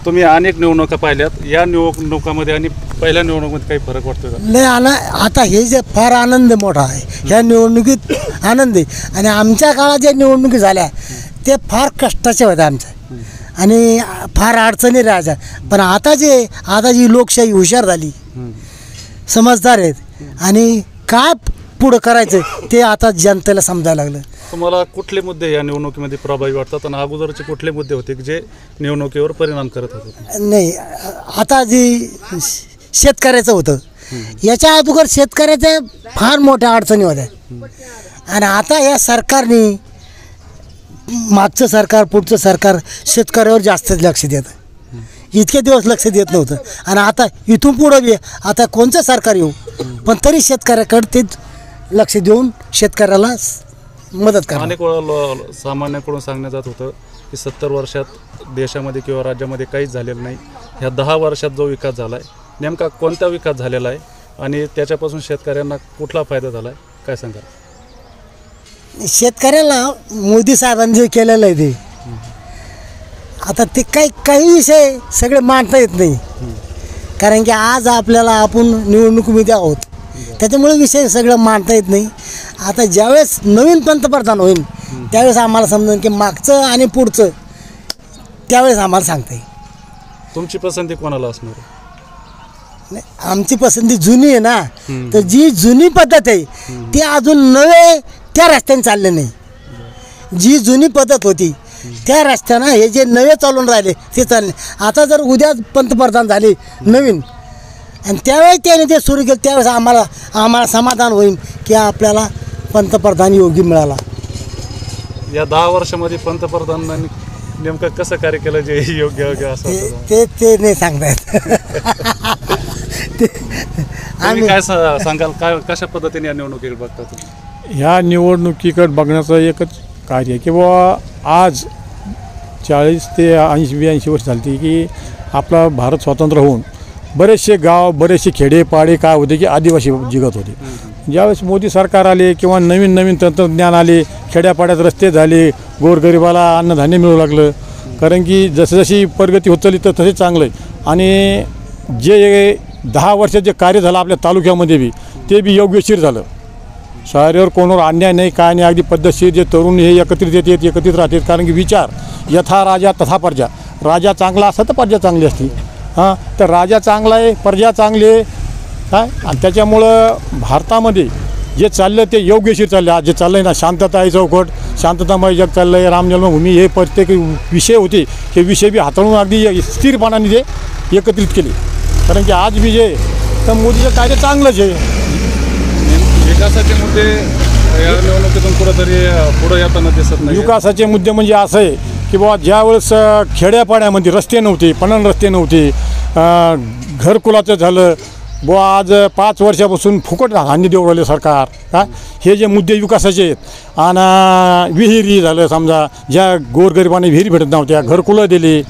तुम्ही अनेक निवडणुका पाहिल्यात, या निवडणुकामध्ये आणि पहिल्या निवडणुकीमध्ये काही फरक वाटतो का? नाही, आता हे जे फार आनंद मोठा आहे, ह्या निवडणुकीत आनंद आहे। आणि आमच्या काळात ज्या निवडणुकी झाल्या ते फार कष्टाच्या होत्या आमच्या आणि फार अडचणी राहायच्या। पण आता जी लोकशाही हुशार झाली, समजदार आहेत आणि काय पुढं करायचं ते आता जनतेला समजायला लागलं। तुम्हाला कुठले मुद्दे या निवडणुकीमध्ये प्रभावी वाटतात आणि अगोदरचे कुठले मुद्दे होते की जे निवडणुकीवर परिणाम करत होते? नाही, आता जी शेतकऱ्याचं होतं, याच्या अगोदर शेतकऱ्याच्या फार मोठ्या अडचणी होत्या आणि आता या सरकारने, मागचं सरकार पुढचं सरकार शेतकऱ्यावर जास्त लक्ष देतं। इतके दिवस लक्ष देत नव्हतं आणि आता इथून पुढं बी आता कोणतं सरकार येऊ पण तरी शेतकऱ्याकडे ते लक्ष देऊन शेतकऱ्याला मदत करा। अनेक वेळा सामान्यांकडून सांगण्यात जात होतं की 70 वर्षात देशामध्ये किंवा राज्यामध्ये काहीच झालेलं नाही। ह्या 10 वर्षात जो विकास झाला आहे, नेमका कोणता विकास झालेला आहे आणि त्याच्यापासून शेतकऱ्यांना कुठला फायदा झाला आहे, काय सांगाल? शेतकऱ्याला मोदी साहेबांनी जे केलेलं आहे ते आता ते काही विषय सगळे मांडता येत नाही, कारण की आज आपल्याला आपण निवडणुकीमध्ये आहोत, त्याच्यामुळे विषय सगळं मांडता येत नाही। आता ज्यावेळेस नवीन पंतप्रधान होईल त्यावेळेस आम्हाला समजेल की मागचं आणि पुढचं, त्यावेळेस आम्हाला सांगता येईल। तुमची पसंती कोणाला असणार? नाही, आमची पसंती जुनी आहे ना, तर जी जुनी पद्धत आहे ती अजून नवे त्या रस्त्याने चालले नाही। जी जुनी पद्धत होती त्या रस्त्यानं हे जे नवे चालून राहिले ते चालले। आता जर उद्या पंतप्रधान झाले नवीन आणि त्यावेळेस त्याने ते सुरू केलं त्यावेळेस आम्हाला समाधान होईल की आपल्याला पंतप्रधान योगी मिळाला। या 10 वर्षामध्ये पंतप्रधानांनी नेमकं कसं कार्य केलं जे योग्य असं ते नाही सांगता येत। तुम्ही काय सांगाल, काय कशा पद्धतीने या निवडणुकीकडे बघता तुम्ही? ह्या निवडणुकीकडे बघण्याचं एकच कार्य की बाबा आज 40 ते 80-82 वर्ष झाली की आपला भारत स्वतंत्र होऊन बरेचसे गाव, बरेचसे खेडेपाडे काय होते की आदिवासी जिगत होते। ज्यावेळेस मोदी सरकार आले किंवा नवीन तंत्रज्ञान आले, खेड्यापाड्यात रस्ते झाले, गोरगरिबाला अन्नधान्य मिळू लागलं, कारण की जशी प्रगती होत चालली तर तसे चांगलं आहे। आणि जे 10 वर्षात जे कार्य झालं आपल्या तालुक्यामध्ये बी ते बी योग्यशीर झालं। शहरावर कोणावर अन्याय नाही, काय नाही, अगदी पद्धतशीर जे तरुण हे एकत्रित येतात, एकत्रित राहतात, कारण की विचार यथा राजा तथा प्रजा, राजा चांगला असता तर प्रजा चांगली असती। हां, तर राजा चांगला आहे, प्रजा चांगली आहे काय, आणि त्याच्यामुळं भारतामध्ये जे चाललं ते योग्यशीर चाललं। आज जे चाललं आहे ना, शांतता आहे, चौकट शांततामय जग चाललं आहे, राम जन्मभूमी, हे प्रत्येक विषय होते हे विषय बी हाताळून अगदी स्थिरपणाने ते एकत्रित केले, कारण की आज बी जे तर मोदीचं कार्य चांगलंच आहे। विकासाचे मुद्दे या निवडणुकीतून कुठंतरी पुढे येताना दिसत नाही। विकासाचे मुद्दे म्हणजे असं आहे की बाबा ज्यावेळेस खेड्यापाड्यामध्ये रस्ते नव्हते, पणन रस्ते नव्हते, घरकुलाचं झालं बुवा, आज 5 वर्षापासून फुकट धान्य देऊ राहिले सरकार का, हे जे मुद्दे विकासाचे आहेत। आणि विहिरी झालं, समजा ज्या गोरगरिबांना विहिरी भेटत नव्हत्या घरकुलं दिले,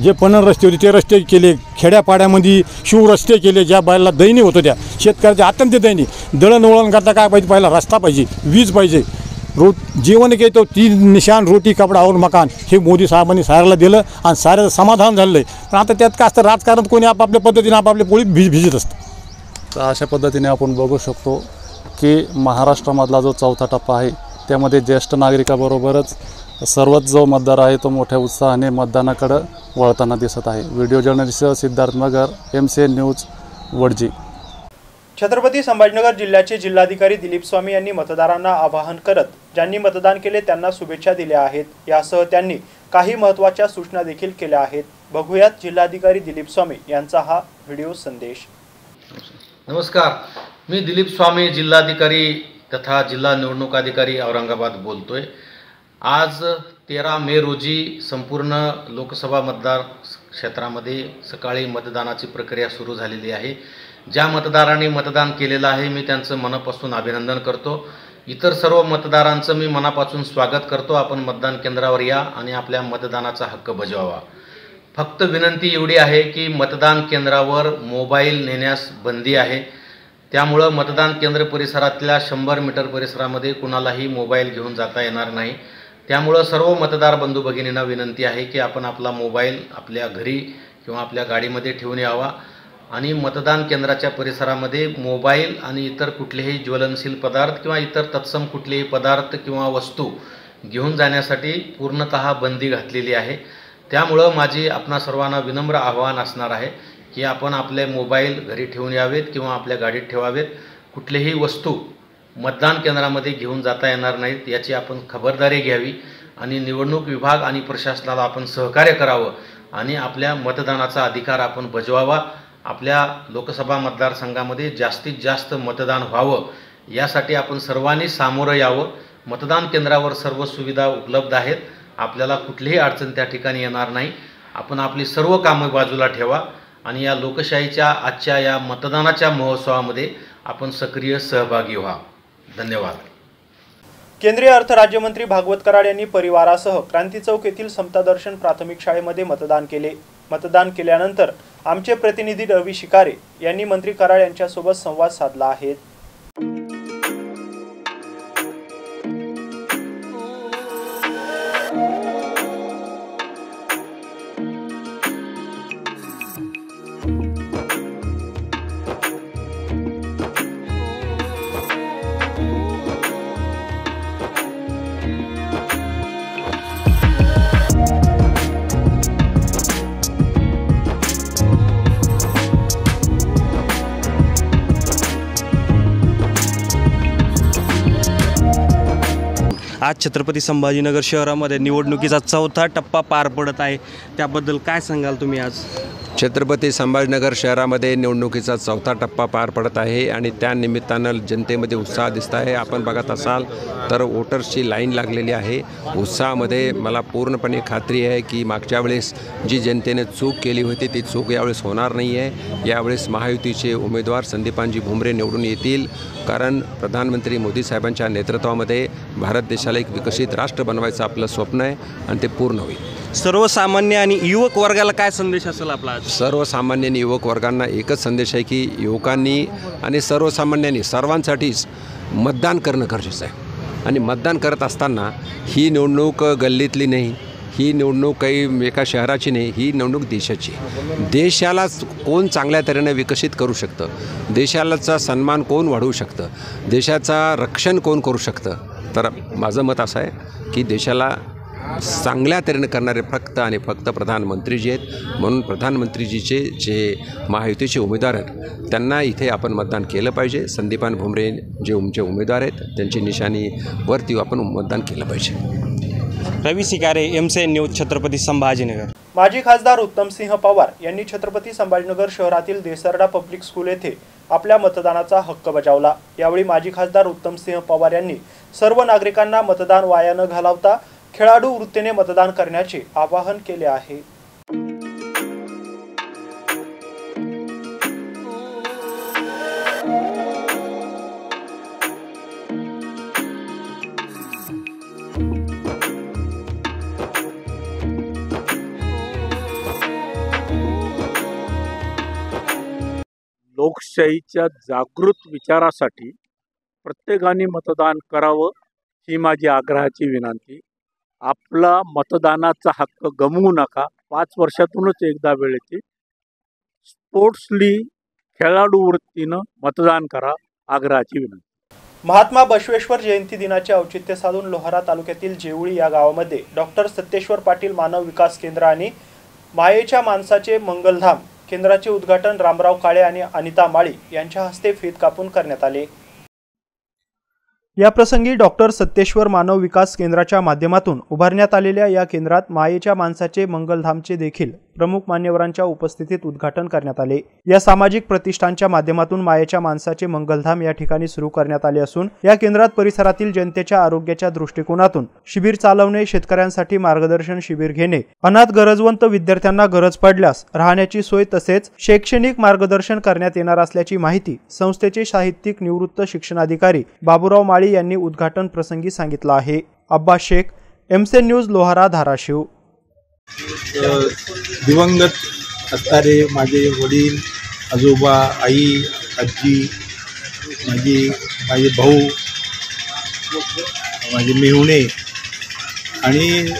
जे पणन रस्ते होते ते रस्ते केले, खेड्यापाड्यामध्ये शिवरस्ते केले, ज्या बायला दैनी होतं त्या शेतकऱ्याच्या अत्यंत दैनी, दळणवळण करता काय पाहिजे, पहिला रस्ता पाहिजे, वीज पाहिजे, जीवन घेतो 3 निशान रोटी कपडा और मकान, हे मोदी साहेबांनी साऱ्याला दिलं आणि साऱ्याचं समाधान झालं आहे। पण आता त्यात काय असतं, राजकारण कोणी आपापल्या पद्धतीने आपापल्या पोळी भिजत असतं। तर अशा पद्धतीने आपण बघू शकतो की महाराष्ट्रामधला जो चौथा टप्पा आहे त्यामध्ये ज्येष्ठ नागरिकाबरोबरच सर्वच जो मतदार आहे तो मोठ्या उत्साहाने मतदानाकडे वळताना दिसत आहे। व्हिडिओ जर्नलिस्ट सिद्धार्थ मगर, MCN न्यूज, वडजी। छत्रपती संभाजीनगर जिल्ह्याचे जिल्हाधिकारी दिलीप स्वामी यांनी मतदारांना आवाहन करत ज्यांनी मतदान केले त्यांना शुभेच्छा दिल्या आहेत. यासह त्यांनी काही महत्त्वाच्या सूचना देखील केल्या आहेत. बघूयात जिल्हाधिकारी दिलीप स्वामी यांचा हा व्हिडिओ संदेश. नमस्कार, मी दिलीप स्वामी, जिल्हाधिकारी तथा जिल्हा निवडणूक अधिकारी औरंगाबाद बोलतोय. आज 13 मे रोजी संपूर्ण लोकसभा मतदार क्षेत्रामध्ये सकाळी मतदानाची प्रक्रिया सुरू झालेली आहे. ज्या मतदारांनी मतदान केलेलं आहे मी त्यांचं मनापासून अभिनंदन करतो. इतर सर्व मतदारांचं मी मनापासून स्वागत करतो. आपण मतदान केंद्रावर या आणि आपल्या मतदानाचा हक्क बजावा. फक्त विनंती एवढी आहे की मतदान केंद्रावर मोबाईल नेण्यास बंदी आहे. त्यामुळं मतदान केंद्र परिसरातल्या 100 मीटर परिसरामध्ये कुणालाही मोबाईल घेऊन जाता येणार नाही. त्यामुळं सर्व मतदार बंधू भगिनींना विनंती आहे की आपण आपला मोबाईल आपल्या घरी किंवा आपल्या गाडीमध्ये ठेवून यावा आणि मतदान केंद्राच्या परिसरामध्ये मोबाईल आणि इतर कुठलेही ज्वलनशील पदार्थ किंवा इतर तत्सम कुठलेही पदार्थ किंवा वस्तू घेऊन जाण्यासाठी पूर्णतः बंदी घातलेली आहे. त्यामुळं माझी आपणा सर्वांना विनम्र आवाहन असणार आहे की आपण आपले मोबाईल घरी ठेवून यावेत किंवा आपल्या गाडीत ठेवावेत. कुठलीही वस्तू मतदान केंद्रामध्ये घेऊन जाता येणार नाहीत याची आपण खबरदारी घ्यावी आणि निवडणूक विभाग आणि प्रशासनाला आपण सहकार्य करावं आणि आपल्या मतदानाचा अधिकार आपण बजवावा. आपल्या लोकसभा मतदारसंघामध्ये जास्तीत जास्त मतदान व्हावं यासाठी आपण सर्वांनी सामोरं यावं. मतदान केंद्रावर सर्व सुविधा उपलब्ध आहेत. आपल्याला कुठलीही अडचण त्या ठिकाणी येणार नाही. आपण आपली सर्व कामं बाजूला ठेवा आणि या लोकशाहीच्या आजच्या या मतदानाच्या महोत्सवामध्ये आपण सक्रिय सहभागी व्हा. धन्यवाद. केंद्रीय अर्थ राज्यमंत्री भागवत कराड यांनी परिवारासह क्रांती चौक येथील समता दर्शन प्राथमिक शाळेमध्ये मतदान केले. मतदान केल्यानंतर आमचे प्रतिनिधी रवी शिकारे यांनी मंत्री कराड यांच्यासोबत संवाद साधला आहे. आज छत्रपती संभाजीनगर शहरामध्ये निवडणुकीचा 4था टप्पा पार पडत आहे. त्याबद्दल काय सांगाल तुम्ही? आज छत्रपती संभाजीनगर शहरामध्ये निवडणुकीचा 4था टप्पा पार पडत आहे आणि त्या निमित्तानं जनतेमध्ये उत्साह दिसत आहे. आपण बघत असाल तर वोटर्सची लाईन लागलेली आहे. उत्साहामध्ये मला पूर्णपणे खात्री आहे की मागच्या वेळेस जी जनतेने चूक केली होती ती चूक यावेळेस होणार नाही आहे. यावेळेस महायुतीचे उमेदवार संदीपानजी भुमरे निवडून येतील, कारण प्रधानमंत्री मोदी साहेबांच्या नेतृत्वामध्ये भारत देशाला एक विकसित राष्ट्र बनवायचं आपलं स्वप्न आहे आणि ते पूर्ण होईल. सर्वसामान्य आणि युवक वर्गाला काय संदेश असेल आपला? सर्वसामान्य आणि युवक वर्गांना एकच संदेश आहे की युवकांनी आणि सर्वसामान्यांनी सर्वांसाठीच मतदान करणं गरजेचं आहे. आणि मतदान करत असताना ही निवडणूक गल्लीतली नाही, ही निवडणूक काही एका शहराची नाही, ही निवडणूक देशाची. देशाला कोण चांगल्या तऱ्हेने विकसित करू शकतं, देशाचा सन्मान कोण वाढवू शकतं, देशाचा रक्षण कोण करू शकतं, तर माझं मत असं आहे की देशाला चांगल्या तऱ्हेने करणारे फक्त आणि फक्त प्रधानमंत्रीजी आहेत. म्हणून प्रधानमंत्रीजीचे जे महायुतीचे उमेदवार आहेत त्यांना इथे आपण मतदान केलं पाहिजे. संदीपान भुमरे जे आमचे उमेदवार आहेत त्यांची निशाणीवरती आपण मतदान केलं पाहिजे. रवी शिकारे, एमसीएन न्यूज, छत्रपती संभाजीनगर. माजी खासदार उत्तमसिंह पवार यांनी छत्रपती संभाजीनगर शहरातील देसरडा पब्लिक स्कूल येथे आपल्या मतदानाचा हक्क बजावला. यावेळी माजी खासदार उत्तमसिंह पवार यांनी सर्व नागरिकांना मतदान वाया न घालवता खेळाडू वृत्तीने मतदान करण्याचे आवाहन केले आहे. लोकशाहीच्या जागृत विचारासाठी प्रत्येकाने मतदान करावं ही माझी आग्रहाची विनंती. आपला मतदानाचा हक्क गमवू नका. 5 वर्षातूनच एकदा वेळ येते. स्पोर्ट्सली खेळाडू वृत्तीनं मतदान करा, आग्रहाची विनंती. महात्मा बसवेश्वर जयंती दिनाचे औचित्य साधून लोहारा तालुक्यातील जेवळी या गावामध्ये डॉक्टर सत्येश्वर पाटील मानव विकास केंद्र आणि मायेच्या माणसाचे मंगलधाम केंद्राचे उद्घाटन रामराव काळे आणि अनिता माळी यांच्या हस्ते फीत कापून करण्यात आले। या प्रसंगी डॉक्टर सत्तेश्वर मानव विकास केंद्राच्या माध्यमातून उभारण्यात आलेल्या या केंद्रात मायेच्या माणसाचे मंगलधामचे देखील प्रमुख मान्यवरांच्या उपस्थितीत उद्घाटन करण्यात आले। या सामाजिक प्रतिष्ठानच्या माध्यमातून मायेच्या माणसाचे मंगलधाम या ठिकाणी सुरू करण्यात आले असून या केंद्रात परिसरातील जनतेच्या आरोग्याच्या दृष्टिकोनातून शिबिर चालवणे, शेतकऱ्यांसाठी मार्गदर्शन शिबिर घेणे, अनाथ गरजवंत विद्यार्थ्यांना गरज पडल्यास राहण्याची सोय तसेच शैक्षणिक मार्गदर्शन करण्यात येणार असल्याची माहिती संस्थेचे साहित्यिक निवृत्त शिक्षणाधिकारी बाबूराव माळी यांनी उद्घाटन प्रसंगी सांगितलं आहे। अब्बास शेख, एमसेन न्यूज, लोहारा, धाराशिव। दिवंगत असणारे माझे वडील, आजोबा, आई, आजी, माझे भाऊ, माझे मेहुणे आणि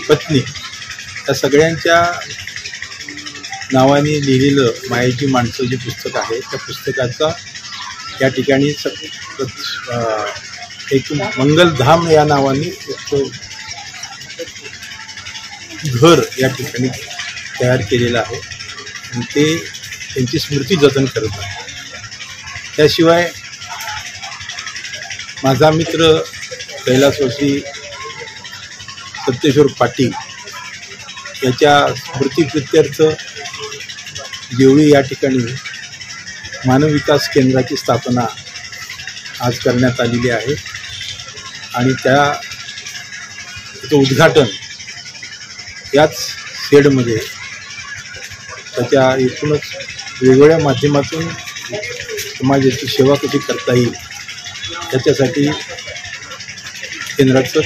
पत्नी या सगळ्यांच्या नावाने लिहिलेलं मायेची माणसं जे पुस्तक आहे त्या पुस्तकाचा या ठिकाणी एक मंगलधाम या नावाने एक घर या ठिकाणी तयार केलेलं आहे आणि ते त्यांची स्मृती जतन करत आहे। त्याशिवाय माझा मित्र कैलासवासी सत्तेश्वर पाटील याच्या स्मृतीप्रित्यर्थ देवळी या ठिकाणी मानव विकास केंद्राची स्थापना आज करण्यात आलेली आहे आणि त्याचं उद्घाटन याच शेडमध्ये त्याच्या एकूणच वेगवेगळ्या माध्यमातून समाजाची सेवा कशी करता येईल त्याच्यासाठी केंद्राचं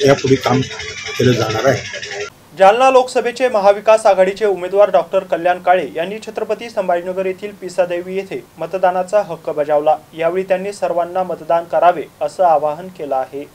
यापुढे काम केलं जाणार आहे। जालना लोकसभेचे महाविकास आघाडीचे उमेदवार डॉक्टर कल्याण काळे यांनी छत्रपती संभाजीनगर येथील पिसादेवी येथे मतदानाचा हक्क बजावला। यावेळी त्यांनी सर्वांना मतदान करावे असं आवाहन केलं आहे।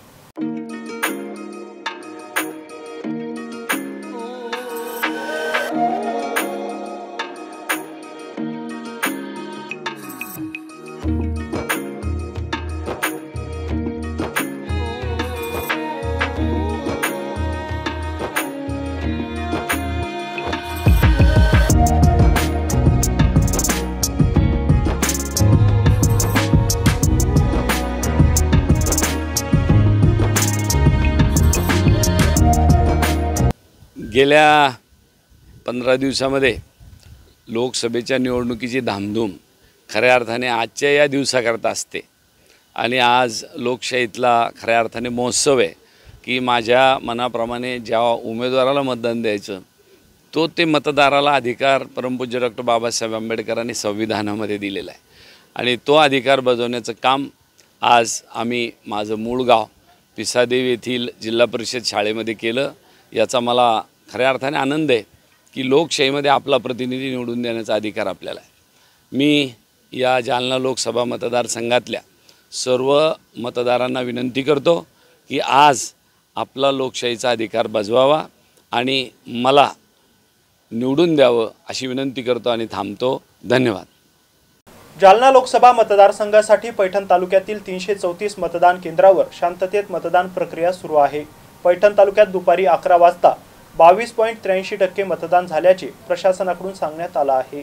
गेल्या 15 दिवसामध्ये लोकसभेच्या निवडणुकीची धामधूम खऱ्या अर्थाने आजच्या या दिवसाकरता असते आणि आज लोकशाहीतला खऱ्या अर्थाने महोत्सव आहे की माझ्या मनाप्रमाणे ज्या उमेदवाराला मतदान द्यायचं तो ते मतदाराला अधिकार परमपूज्य डॉक्टर बाबासाहेब आंबेडकरांनी संविधानामध्ये दिलेला आहे आणि तो अधिकार बजावण्याचं काम आज आम्ही माझं मूळ गाव पिसादेवी येथील जिल्हा परिषद शाळेमध्ये केलं। याचा मला खऱ्या अर्थाने आनंद आहे की लोकशाहीमध्ये आपला प्रतिनिधी निवडून देण्याचा अधिकार आपल्याला आहे। मी या जालना लोकसभा मतदारसंघातल्या सर्व मतदारांना विनंती करतो की आज आपला लोकशाहीचा अधिकार बजवावा आणि मला निवडून द्यावं अशी विनंती करतो आणि थांबतो। धन्यवाद। जालना लोकसभा मतदारसंघासाठी पैठण तालुक्यातील 334 मतदान केंद्रावर शांततेत मतदान प्रक्रिया सुरू आहे। पैठण तालुक्यात दुपारी 11 वाजता 22.83% मतदान झाल्याचे प्रशासनाकडून सांगण्यात आलं आहे।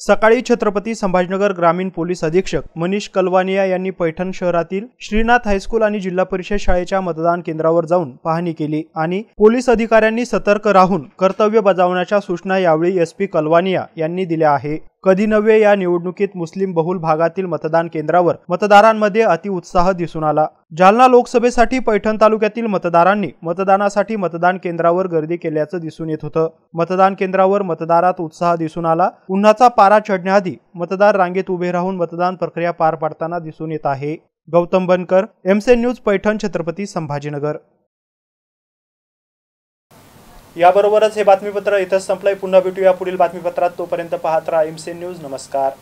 सकाळी छत्रपती संभाजीनगर ग्रामीण पोलीस अधीक्षक मनीष कलवानिया यांनी पैठण शहरातील श्रीनाथ हायस्कूल आणि जिल्हा परिषद शाळेच्या मतदान केंद्रावर जाऊन पाहणी केली आणि पोलीस अधिकाऱ्यांनी सतर्क राहून कर्तव्य बजावण्याच्या सूचना यावेळी एसपी कलवानिया यांनी दिल्या आहे। कधी नव्हे या निवडणुकीत मुस्लिम बहुल भागातील मतदान केंद्रावर मतदारांमध्ये अतिउत्साह दिसून आला। जालना लोकसभेसाठी पैठण तालुक्यातील मतदारांनी मतदानासाठी मतदान केंद्रावर गर्दी केल्याचं दिसून येत होतं। मतदान केंद्रावर मतदारात उत्साह दिसून आला। उन्हाचा पारा चढण्याआधी मतदार रांगेत उभे राहून मतदान प्रक्रिया पार पाडताना दिसून येत आहे। गौतम बनकर, एमसेन न्यूज, पैठण, छत्रपती संभाजीनगर। याबरोबरच हे बातमीपत्र इथंच संपलंय। पुन्हा भेटूया पुढील बातमीपत्रात। तोपर्यंत पाहत राहा एमसेन न्यूज। नमस्कार।